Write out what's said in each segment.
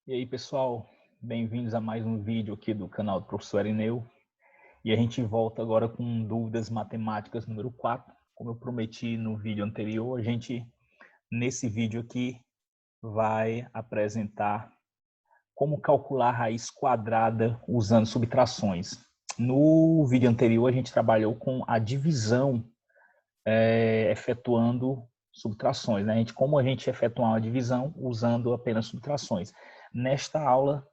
E aí, pessoal, bem-vindos a mais um vídeo aqui do canal do Professor Irineu. E a gente volta agora com dúvidas matemáticas número 4. Como eu prometi no vídeo anterior, nesse vídeo aqui, vai apresentar como calcular a raiz quadrada usando subtrações. No vídeo anterior, a gente trabalhou com a divisão efetuando subtrações, né? Como a gente efetuar uma divisão usando apenas subtrações. Nesta aula,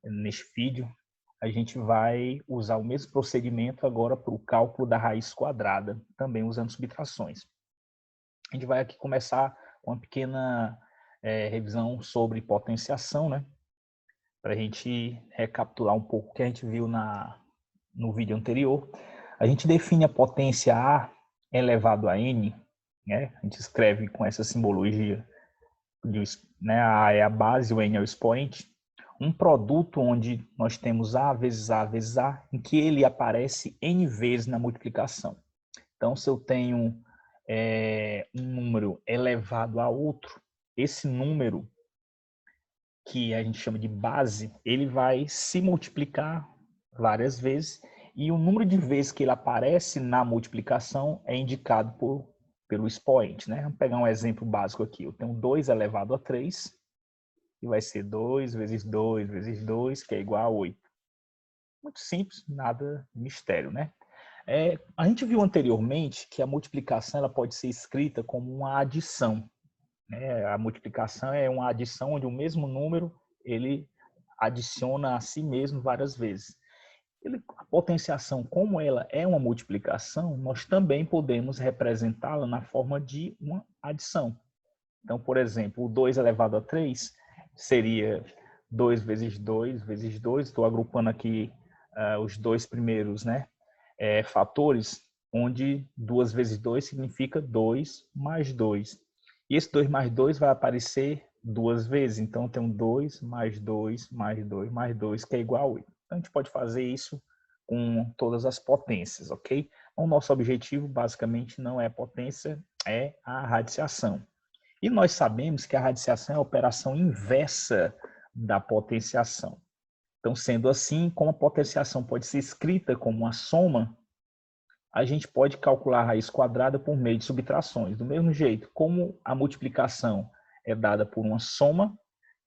neste vídeo, a gente vai usar o mesmo procedimento agora para o cálculo da raiz quadrada, também usando subtrações. A gente vai aqui começar com uma pequena revisão sobre potenciação, né? Para a gente recapitular um pouco o que a gente viu no vídeo anterior. A gente define a potência A elevado a N, né? A gente escreve com essa simbologia, né? A A é a base, o N é o expoente. Um produto onde nós temos A vezes A vezes A, em que ele aparece N vezes na multiplicação. Então, se eu tenho um número elevado a outro, esse número, que a gente chama de base, ele vai se multiplicar várias vezes, e o número de vezes que ele aparece na multiplicação é indicado pelo expoente, né? Vamos pegar um exemplo básico aqui. Eu tenho 2 elevado a 3, e vai ser 2 vezes 2 vezes 2, que é igual a 8. Muito simples, nada de mistério, né? A gente viu anteriormente que a multiplicação ela pode ser escrita como uma adição, né? A multiplicação é uma adição onde o mesmo número ele adiciona a si mesmo várias vezes. A potenciação, como ela é uma multiplicação, nós também podemos representá-la na forma de uma adição. Então, por exemplo, o 2 elevado a 3 seria 2 vezes 2 vezes 2. Estou agrupando aqui os dois primeiros, né, fatores, onde 2 vezes 2 significa 2 mais 2. E esse 2 mais 2 vai aparecer duas vezes. Então, tem um 2 mais 2 mais 2 mais 2, que é igual a 8. Então, a gente pode fazer isso com todas as potências, ok? O nosso objetivo, basicamente, não é potência, é a radiciação. E nós sabemos que a radiciação é a operação inversa da potenciação. Então, sendo assim, como a potenciação pode ser escrita como uma soma, a gente pode calcular a raiz quadrada por meio de subtrações. Do mesmo jeito, como a multiplicação é dada por uma soma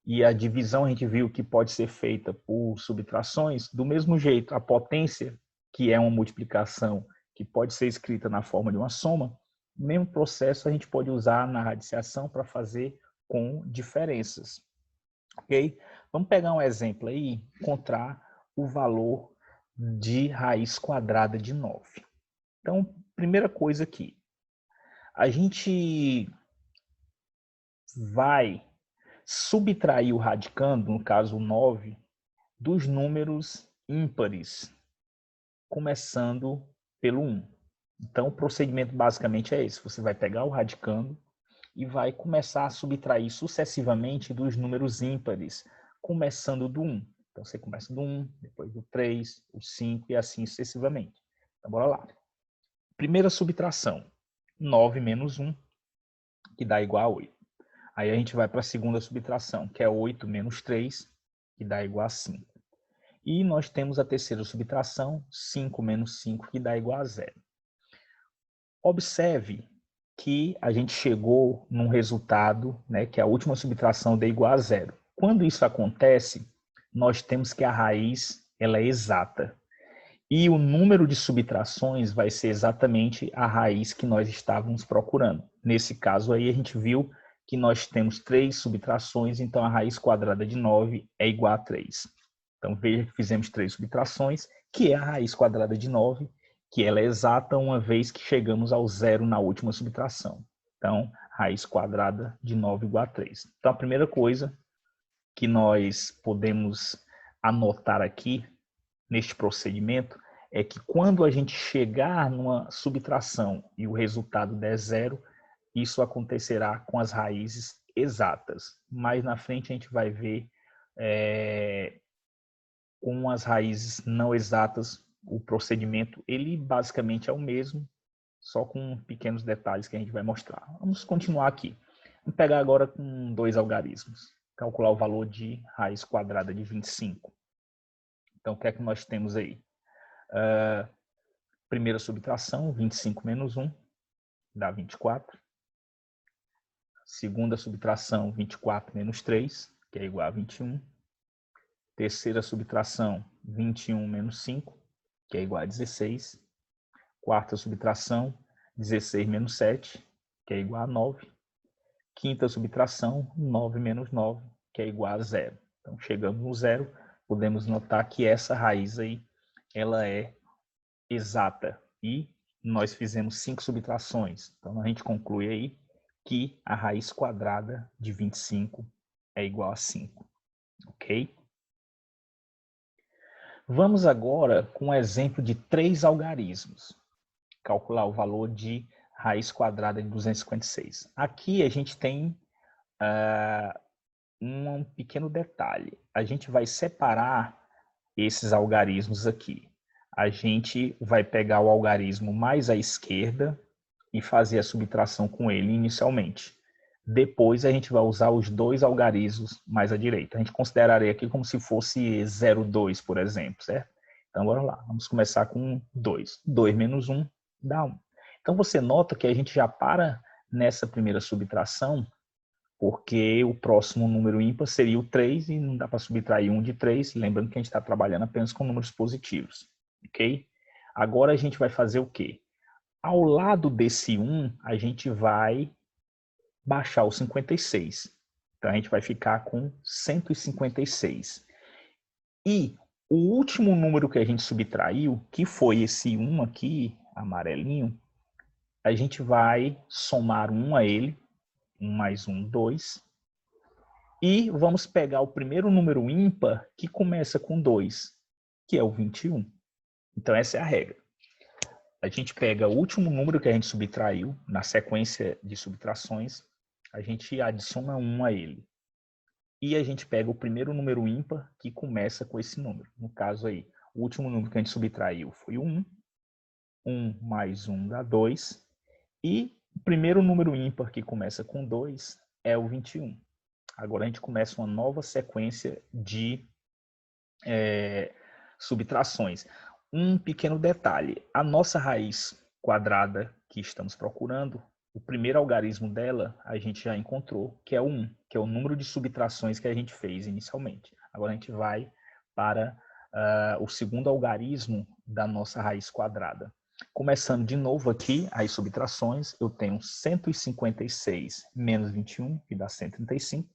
e a divisão a gente viu que pode ser feita por subtrações, do mesmo jeito, a potência, que é uma multiplicação que pode ser escrita na forma de uma soma, o mesmo processo a gente pode usar na radiciação para fazer com diferenças. Ok? Vamos pegar um exemplo aí, encontrar o valor de raiz quadrada de 9. Então, primeira coisa aqui, a gente vai subtrair o radicando, no caso o 9, dos números ímpares, começando pelo 1. Então, o procedimento basicamente é esse. Você vai pegar o radicando e vai começar a subtrair sucessivamente dos números ímpares, começando do 1. Então, você começa do 1, depois do 3, o 5 e assim sucessivamente. Então, bora lá. Primeira subtração, 9 menos 1, que dá igual a 8. Aí a gente vai para a segunda subtração, que é 8 menos 3, que dá igual a 5. E nós temos a terceira subtração, 5 menos 5, que dá igual a 0. Observe que a gente chegou num resultado, né, que a última subtração dê igual a 0. Quando isso acontece, nós temos que a raiz ela é exata. E o número de subtrações vai ser exatamente a raiz que nós estávamos procurando. Nesse caso aí, a gente viu que nós temos 3 subtrações, então a raiz quadrada de 9 é igual a 3. Então, veja que fizemos 3 subtrações, que é a raiz quadrada de 9, que ela é exata uma vez que chegamos ao zero na última subtração. Então, raiz quadrada de 9 igual a 3. Então, a primeira coisa que nós podemos anotar aqui, neste procedimento, é que quando a gente chegar numa subtração e o resultado der zero, isso acontecerá com as raízes exatas. Mais na frente a gente vai ver com as raízes não exatas, o procedimento ele basicamente é o mesmo, só com pequenos detalhes que a gente vai mostrar. Vamos continuar aqui. Vamos pegar agora com dois algarismos. calcular o valor de raiz quadrada de 25. Então, o que é que nós temos aí? Primeira subtração, 25 menos 1, dá 24. Segunda subtração, 24 menos 3, que é igual a 21. Terceira subtração, 21 menos 5, que é igual a 16. Quarta subtração, 16 menos 7, que é igual a 9. Quinta subtração, 9 menos 9, que é igual a 0. Então, chegamos no zero, podemos notar que essa raiz aí, ela é exata. E nós fizemos 5 subtrações. Então, a gente conclui aí que a raiz quadrada de 25 é igual a 5. Ok? Vamos agora com um exemplo de 3 algarismos. Calcular o valor de raiz quadrada de 256. Aqui a gente tem um pequeno detalhe. A gente vai separar esses algarismos aqui. A gente vai pegar o algarismo mais à esquerda e fazer a subtração com ele inicialmente. Depois a gente vai usar os 2 algarismos mais à direita. A gente consideraria aqui como se fosse 0,2, por exemplo, certo? Então, bora lá. Vamos começar com 2. 2 menos 1 dá 1. Então, você nota que a gente já para nessa primeira subtração, porque o próximo número ímpar seria o 3 e não dá para subtrair 1 de 3, lembrando que a gente está trabalhando apenas com números positivos, ok? Agora a gente vai fazer o quê? Ao lado desse 1, a gente vai baixar o 56. Então, a gente vai ficar com 156. E o último número que a gente subtraiu, que foi esse 1 aqui, amarelinho, a gente vai somar 1 a ele, 1 mais 1, 2. E vamos pegar o primeiro número ímpar que começa com 2, que é o 21. Então, essa é a regra. A gente pega o último número que a gente subtraiu, na sequência de subtrações, a gente adiciona 1 a ele. E a gente pega o primeiro número ímpar que começa com esse número. No caso aí, o último número que a gente subtraiu foi o 1. 1 mais 1 dá 2. E o primeiro número ímpar que começa com 2 é o 21. Agora a gente começa uma nova sequência de subtrações. Um pequeno detalhe, a nossa raiz quadrada que estamos procurando, o primeiro algarismo dela a gente já encontrou, que é o 1, que é o número de subtrações que a gente fez inicialmente. Agora a gente vai para o segundo algarismo da nossa raiz quadrada. Começando de novo aqui as subtrações, eu tenho 156 menos 21, que dá 135.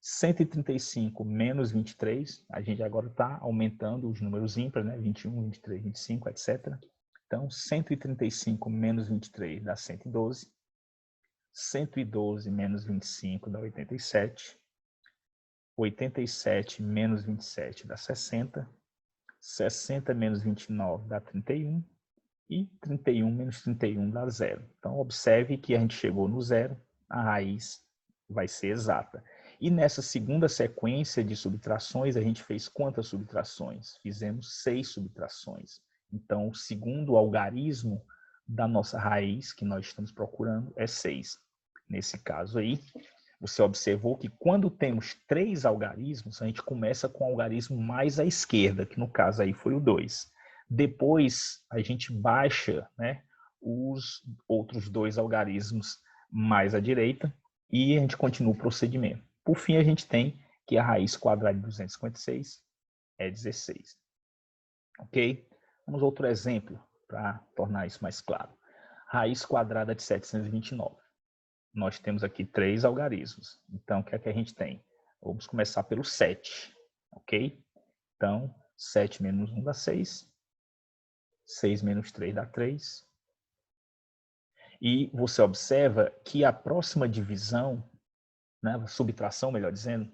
135 menos 23, a gente agora está aumentando os números ímpares, né? 21, 23, 25, etc. Então, 135 menos 23 dá 112. 112 menos 25 dá 87. 87 menos 27 dá 60. 60 menos 29 dá 31. E 31 menos 31 dá 0. Então, observe que a gente chegou no zero, a raiz vai ser exata. E nessa segunda sequência de subtrações, a gente fez quantas subtrações? Fizemos 6 subtrações. Então, o segundo algarismo da nossa raiz, que nós estamos procurando, é 6. Nesse caso aí, você observou que quando temos 3 algarismos, a gente começa com o algarismo mais à esquerda, que no caso aí foi o 2. Depois, a gente baixa, né, os outros 2 algarismos mais à direita e a gente continua o procedimento. Por fim, a gente tem que a raiz quadrada de 256 é 16. Ok? Vamos a outro exemplo para tornar isso mais claro. Raiz quadrada de 729. Nós temos aqui 3 algarismos. Então, o que é que a gente tem? Vamos começar pelo 7. Ok? Então, 7 menos 1 dá 6. 6 menos 3 dá 3. E você observa que a próxima divisão, né, a subtração, melhor dizendo,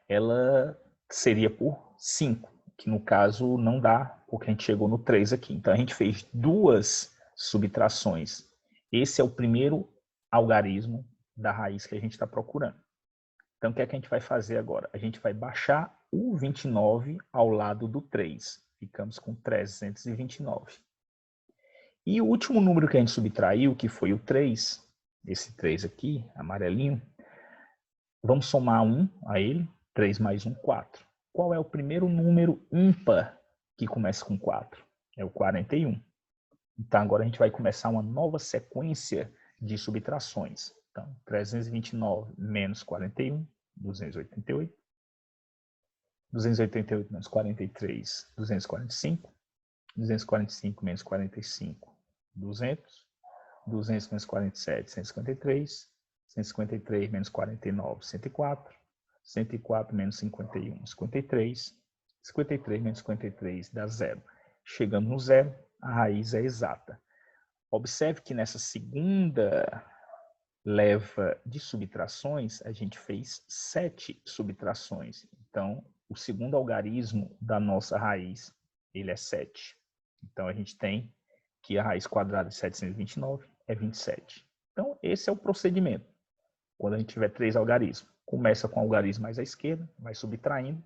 ela seria por 5, que no caso não dá, porque a gente chegou no 3 aqui. Então, a gente fez 2 subtrações. Esse é o primeiro algarismo da raiz que a gente está procurando. Então, o que é que a gente vai fazer agora? A gente vai baixar o 29 ao lado do 3. Ficamos com 329. E o último número que a gente subtraiu, que foi o 3, esse 3 aqui, amarelinho, Vamos somar 1 a ele. 3 mais 1, 4. Qual é o primeiro número ímpar que começa com 4? É o 41. Então, agora a gente vai começar uma nova sequência de subtrações. Então, 329 menos 41, 288. 288 menos 43, 245. 245 menos 45, 200. 200 menos 47, 153. 153 menos 49, 104. 104 menos 51, 53. 53 menos 53 dá 0. Chegamos no zero, a raiz é exata. Observe que nessa segunda leva de subtrações, a gente fez 7 subtrações. Então, o segundo algarismo da nossa raiz, ele é 7. Então, a gente tem que a raiz quadrada de 729 é 27. Então, esse é o procedimento. Quando a gente tiver 3 algarismos, começa com o algarismo mais à esquerda, vai subtraindo.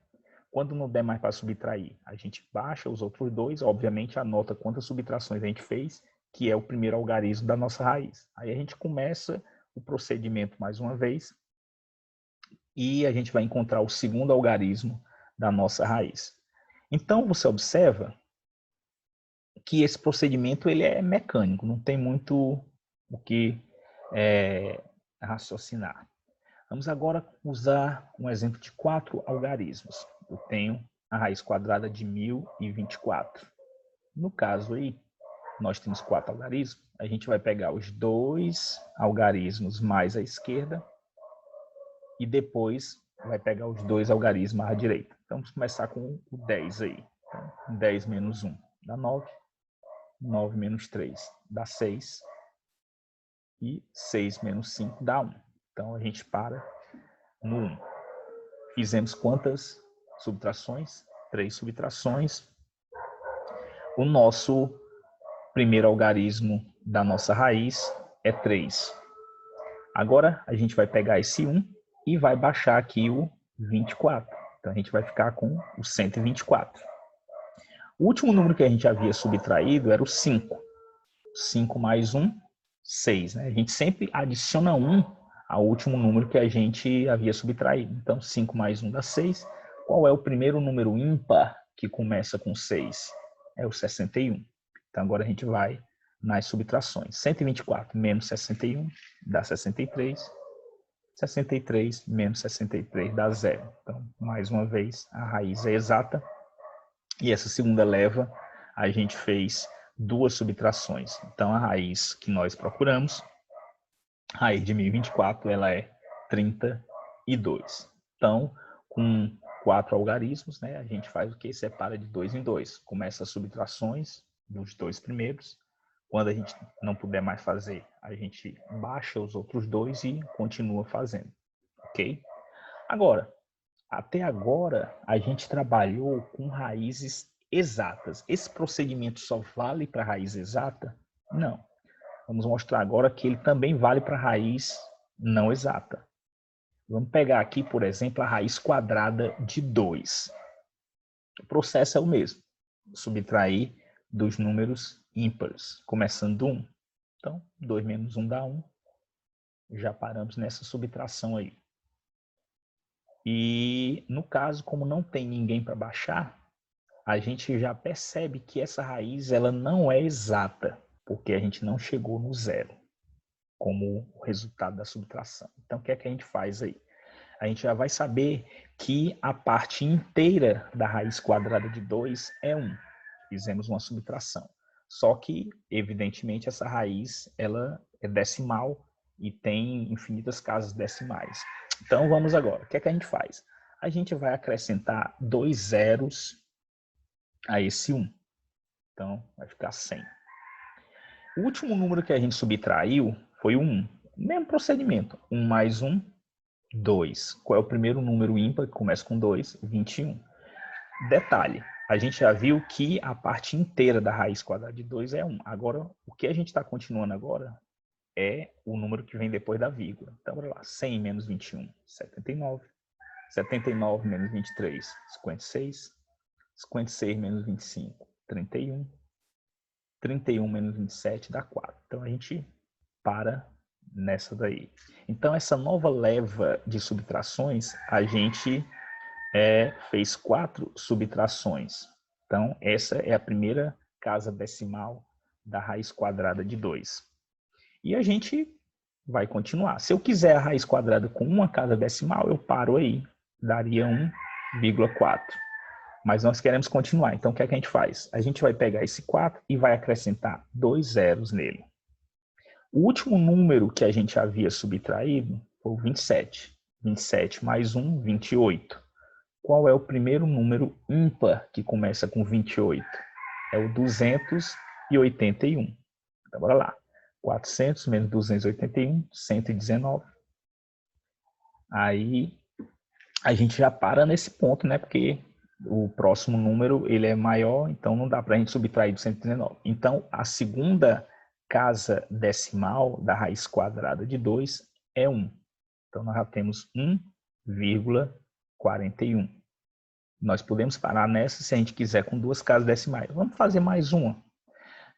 Quando não der mais para subtrair, a gente baixa os outros 2, obviamente anota quantas subtrações a gente fez, que é o primeiro algarismo da nossa raiz. Aí a gente começa o procedimento mais uma vez e a gente vai encontrar o segundo algarismo da nossa raiz. Então, você observa que esse procedimento ele é mecânico, não tem muito o que raciocinar. Vamos agora usar um exemplo de 4 algarismos. Eu tenho a raiz quadrada de 1024. No caso aí, nós temos 4 algarismos. A gente vai pegar os 2 algarismos mais à esquerda e depois vai pegar os 2 algarismos à direita. Então, vamos começar com o 10 aí. Então, 10 menos 1 dá 9. 9 menos 3 dá 6. E 6 menos 5 dá 1. Então, a gente para no 1. Fizemos quantas subtrações? 3 subtrações. O nosso primeiro algarismo da nossa raiz é 3. Agora, a gente vai pegar esse 1 e vai baixar aqui o 24. Então, a gente vai ficar com o 124. O último número que a gente havia subtraído era o 5. 5 mais 1, 6. Né? A gente sempre adiciona 1 ao último número que a gente havia subtraído. Então, 5 mais 1 dá 6. Qual é o primeiro número ímpar que começa com 6? É o 61. Então, agora a gente vai nas subtrações. 124 menos 61 dá 63. 63 menos 63 dá 0. Então, mais uma vez, a raiz é exata. E essa segunda leva, a gente fez 2 subtrações. Então, a raiz que nós procuramos, a raiz de 1024, ela é 32. Então, com 4 algarismos, né, a gente faz o que? Separa de 2 em 2. Começa as subtrações dos 2 primeiros. Quando a gente não puder mais fazer, a gente baixa os outros 2 e continua fazendo. Ok? Agora, até agora, a gente trabalhou com raízes exatas. Esse procedimento só vale para raiz exata? Não. Vamos mostrar agora que ele também vale para raiz não exata. Vamos pegar aqui, por exemplo, a raiz quadrada de 2. O processo é o mesmo. Subtrair dos números ímpares, começando do 1. Então, 2 menos 1 dá 1. Já paramos nessa subtração aí. E, no caso, como não tem ninguém para baixar, a gente já percebe que essa raiz ela não é exata, porque a gente não chegou no zero, como o resultado da subtração. Então, o que é que a gente faz aí? A gente já vai saber que a parte inteira da raiz quadrada de 2 é 1. Fizemos uma subtração. Só que, evidentemente, essa raiz ela é decimal e tem infinitas casas decimais. Então, vamos agora. O que é que a gente faz? A gente vai acrescentar 2 zeros a esse 1. Então, vai ficar 100. O último número que a gente subtraiu foi o 1. Mesmo procedimento. 1 mais 1, 2. Qual é o primeiro número ímpar que começa com 2? 21. Detalhe, a gente já viu que a parte inteira da raiz quadrada de 2 é 1. Agora, o que a gente está continuando agora é o número que vem depois da vírgula. Então, bora lá. 100 menos 21, 79. 79 menos 23, 56. 56 menos 25, 31. 31 menos 27 dá 4. Então, a gente para nessa daí. Então, essa nova leva de subtrações, a gente fez 4 subtrações. Então, essa é a primeira casa decimal da raiz quadrada de 2. E a gente vai continuar. Se eu quiser a raiz quadrada com uma casa decimal, eu paro aí. Daria 1,4. Mas nós queremos continuar. Então, o que é que a gente faz? A gente vai pegar esse 4 e vai acrescentar 2 zeros nele. O último número que a gente havia subtraído foi o 27. 27 mais 1, 28. Qual é o primeiro número ímpar que começa com 28? É o 281. Então, bora lá. 400 menos 281, 119. Aí, a gente já para nesse ponto, né? Porque o próximo número ele é maior, então não dá para a gente subtrair do 119. Então, a segunda casa decimal da raiz quadrada de 2 é 1. Então, nós já temos 1,41. Nós podemos parar nessa se a gente quiser com 2 casas decimais. Vamos fazer mais uma. O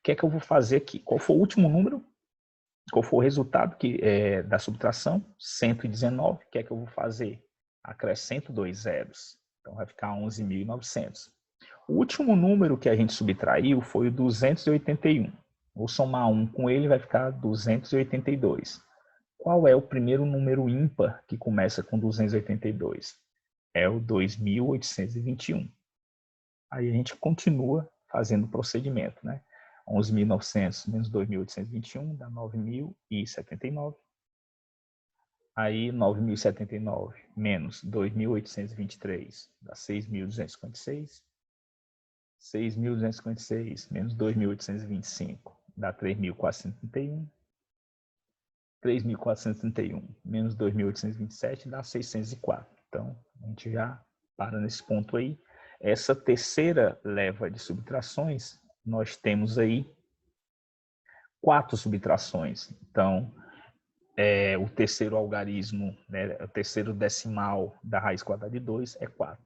que é que eu vou fazer aqui? Qual foi o último número? Qual foi o resultado da subtração? 119. O que é que eu vou fazer? Acrescento 2 zeros. Então, vai ficar 11.900. O último número que a gente subtraiu foi o 281. Vou somar 1 com ele, vai ficar 282. Qual é o primeiro número ímpar que começa com 282? É o 2.821. Aí a gente continua fazendo o procedimento, né? 11.900 menos 2.821 dá 9.079. Aí 9.079 menos 2.823 dá 6.256. 6.256 menos 2.825 dá 3.431. 3.431 menos 2.827 dá 604. Então, a gente já para nesse ponto aí. Essa terceira leva de subtrações, nós temos aí 4 subtrações. Então, o terceiro algarismo, né, o terceiro decimal da raiz quadrada de 2 é 4.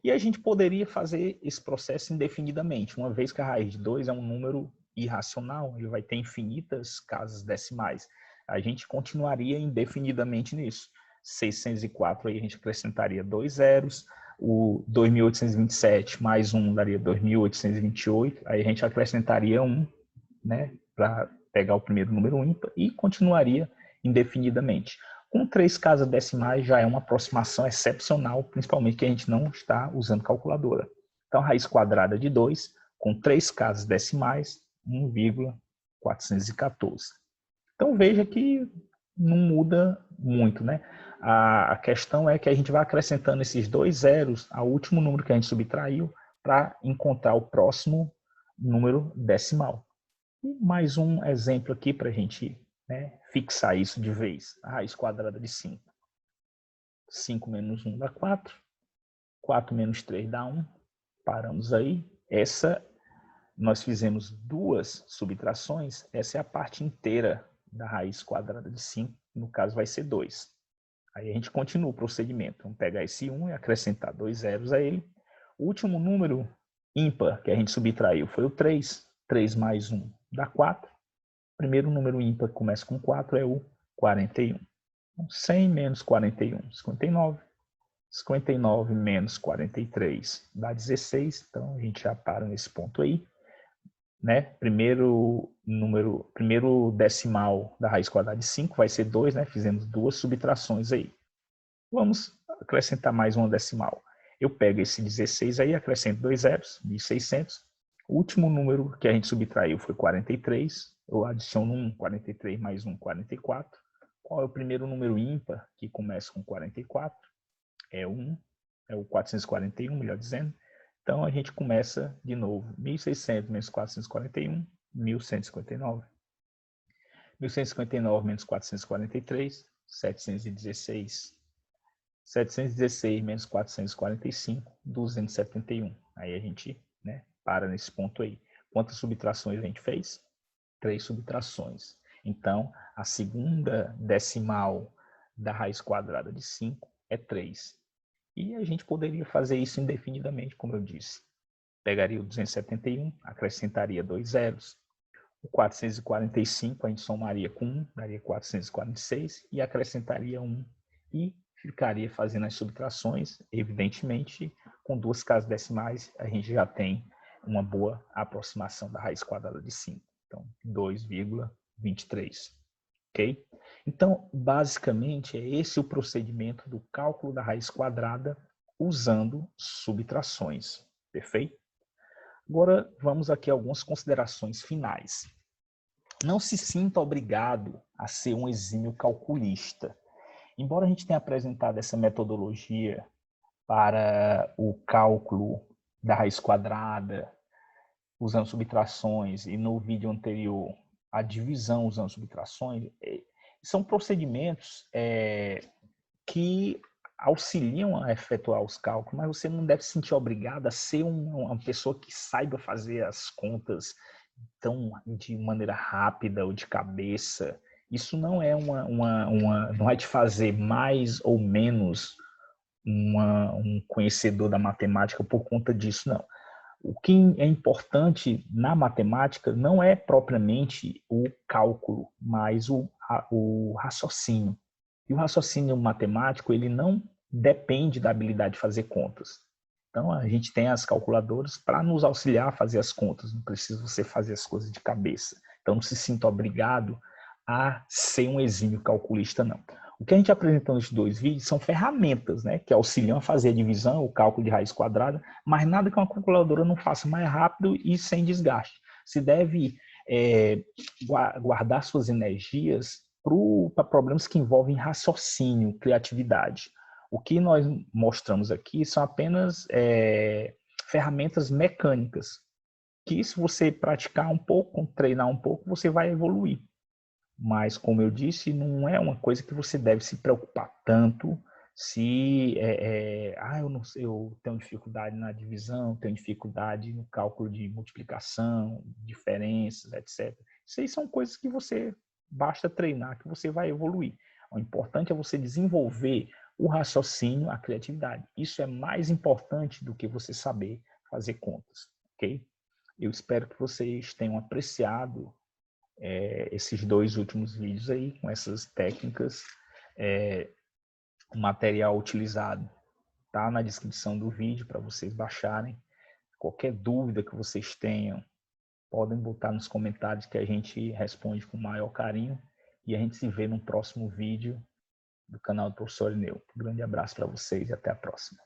E a gente poderia fazer esse processo indefinidamente, uma vez que a raiz de 2 é um número irracional, ele vai ter infinitas casas decimais. A gente continuaria indefinidamente nisso. 604 aí a gente acrescentaria 2 zeros, o 2.827 mais 1 daria 2.828, aí a gente acrescentaria 1, né, para pegar o primeiro número ímpar e continuaria indefinidamente. Com 3 casas decimais já é uma aproximação excepcional, principalmente que a gente não está usando calculadora. Então, raiz quadrada de 2, com 3 casas decimais, 1,414. Então, veja que não muda muito, né? A questão é que a gente vai acrescentando esses 2 zeros ao último número que a gente subtraiu para encontrar o próximo número decimal. E mais um exemplo aqui para a gente, né, fixar isso de vez. A raiz quadrada de 5. 5 menos 1 dá 4. 4 menos 3 dá 1. Paramos aí. Nós fizemos 2 subtrações. Essa é a parte inteira da raiz quadrada de 5. No caso, vai ser 2. Aí a gente continua o procedimento. Vamos pegar esse 1 e acrescentar 2 zeros a ele. O último número ímpar que a gente subtraiu foi o 3. 3 mais 1 dá 4. O primeiro número ímpar que começa com 4 é o 41. Então, 100 menos 41, 59. 59 menos 43 dá 16. Então, a gente já para nesse ponto aí. Né? Primeiro decimal da raiz quadrada de 5 vai ser 2, né? Fizemos 2 subtrações aí. Vamos acrescentar mais uma decimal. Eu pego esse 16 aí, acrescento 2 zeros, 1.600. O último número que a gente subtraiu foi 43. Eu adiciono 1, 43 mais 1, 44. Qual é o primeiro número ímpar que começa com 44? É 1, é o 441, melhor dizendo. Então, a gente começa de novo. 1.600 menos 441, 1.159. 1.159 menos 443, 716. 716 menos 445, 271. Aí a gente, né, para nesse ponto aí. Quantas subtrações a gente fez? 3 subtrações. Então, a segunda decimal da raiz quadrada de 5 é 3. E a gente poderia fazer isso indefinidamente, como eu disse. Pegaria o 271, acrescentaria 2 zeros. O 445 a gente somaria com 1, daria 446, e acrescentaria 1 e ficaria fazendo as subtrações. Evidentemente, com duas casas decimais, a gente já tem uma boa aproximação da raiz quadrada de 5. Então, 2,23. Ok? Então, basicamente, é esse o procedimento do cálculo da raiz quadrada usando subtrações. Perfeito? Agora, vamos aqui a algumas considerações finais. Não se sinta obrigado a ser um exímio calculista. Embora a gente tenha apresentado essa metodologia para o cálculo da raiz quadrada, usando subtrações, e no vídeo anterior, a divisão usando subtrações, são procedimentos que auxiliam a efetuar os cálculos, mas você não deve se sentir obrigado a ser uma pessoa que saiba fazer as contas de maneira rápida ou de cabeça. Isso não é não vai te fazer mais ou menos um conhecedor da matemática por conta disso, não. O que é importante na matemática não é propriamente o cálculo, mas o raciocínio. E o raciocínio matemático, ele não depende da habilidade de fazer contas. Então, a gente tem as calculadoras para nos auxiliar a fazer as contas, não precisa você fazer as coisas de cabeça. Então, não se sinta obrigado a ser um exímio calculista, não. O que a gente apresentou nesses dois vídeos são ferramentas, né, que auxiliam a fazer a divisão, o cálculo de raiz quadrada, mas nada que uma calculadora não faça mais rápido e sem desgaste. Se deve guardar suas energias para problemas que envolvem raciocínio, criatividade. O que nós mostramos aqui são apenas ferramentas mecânicas, que se você praticar um pouco, treinar um pouco, você vai evoluir. Mas, como eu disse, não é uma coisa que você deve se preocupar tanto se eu não sei, eu tenho dificuldade na divisão, tenho dificuldade no cálculo de multiplicação, diferenças, etc. Isso aí são coisas que você basta treinar, que você vai evoluir. O importante é você desenvolver o raciocínio, a criatividade. Isso é mais importante do que você saber fazer contas, ok? Eu espero que vocês tenham apreciado esses dois últimos vídeos aí, com essas técnicas. O material utilizado está na descrição do vídeo para vocês baixarem. Qualquer dúvida que vocês tenham, podem botar nos comentários que a gente responde com o maior carinho. E a gente se vê no próximo vídeo do canal do Professor Irineu. Um grande abraço para vocês e até a próxima.